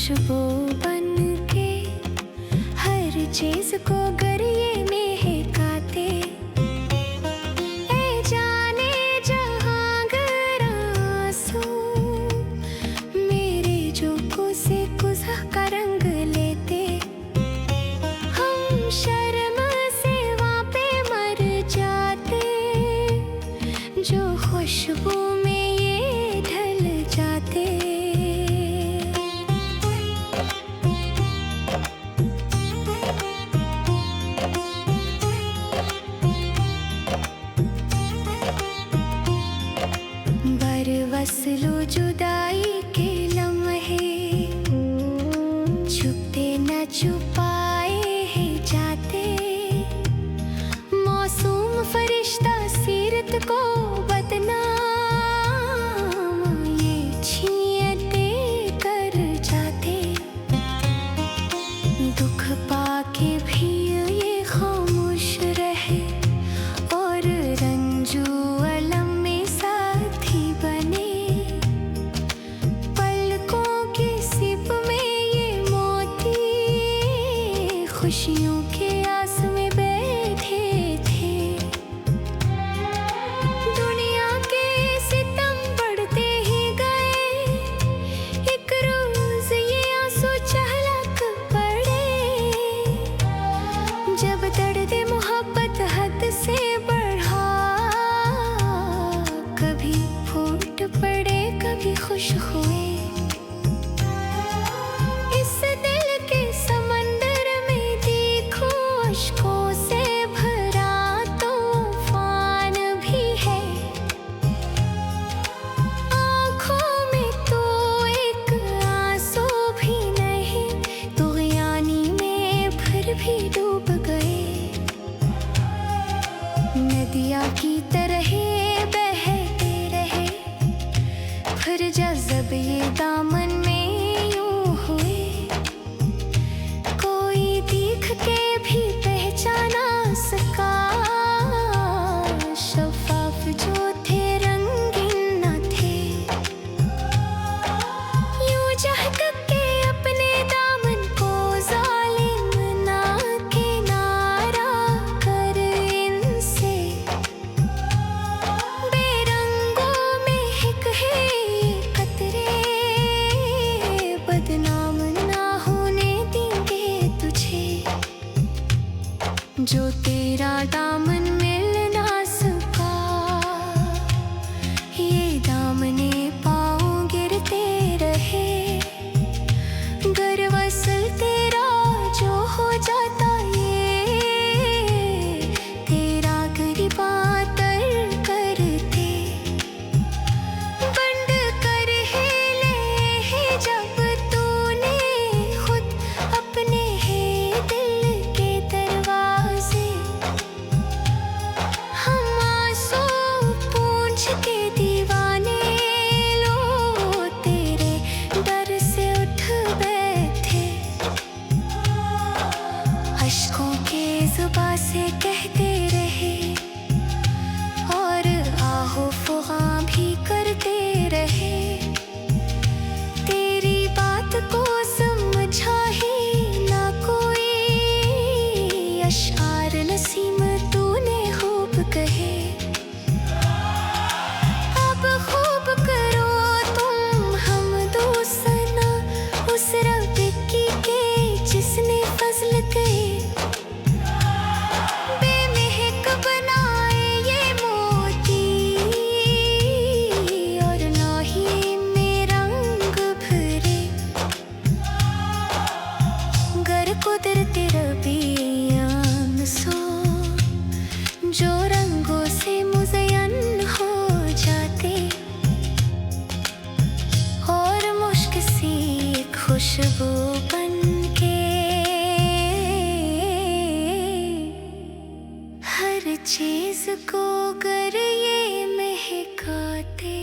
खुशबू बन के हर चीज को गर ये महकाते। ए जाने जहां गरासू मेरे जोकों से कुज़ा का रंग लेते। हम शर्म से वहाँ पे मर जाते जो खुशबू में ये ढल जाते। बरवस लो जुदाई के लम्हे छुपते न छुपाए हैं जाते। मौसूम फरिश्ता सीरत को बदनाम ये छींटे कर जाते। दुख पाके भी ये खामोश रहे और रंजू अलम में साथी बने। पलकों की सिप में ये मोती खुशियों के आस में बैठे थे। दुनिया के सितम बढ़ते ही गए, एक रोज ये आंसू छलक पड़े। जब दर्द मोहब्बत हद से बढ़ा, कभी फूट पड़े कभी खुश हुए। इस दिल के समंदर में देखो अश्कों से भरा तूफान भी है। आँखों में तो एक आंसू भी नहीं, तुग़यानी में फिर भी डूब गए। नदियाँ की तरह बहते रहे, फिर जज़ब ये दामन में यूं हुए। कोई देख के भी पहचाना सका, शफ़ाफ़ जो थे रंगीन न थे। यूं चहक के अपने दामन को ज़ालिम ना किनारा कर इनसे। बेरंगों में हिक है ये कतरे, बदनाम ना होने देंगे तुझे। जो तेरा दामन मिल ना सका, ये दामने पाँव गिरते रहे। गर वसल तेरा जो हो जाता ये, तेरा गिरबा तर करते। बंद कर है ले है जब तूने खुद अपने है दिल के दरवाजे। हम आंसू पूंछ के दीवाने, लो तेरे डर से उठ बैठे। अश्कों के ज़ुबां से कहते रहे और आहो फ़ुग़ां भी करते रहे। तेरी बात को समझा ही ना कोई, अशआर नसीम तूने खूब कहे। अब खूब करो तुम हमदो सना उस रब की के जिसने फज़ल किए। बेमहक बनाए ये मोती और ना ही में रंग भरे। गर कुदरती रबियान सो जो रंगों से मुज़य्यन हो जाते। और मुश्क सी खुशबू बन के हर चीज को गर ये महकाते।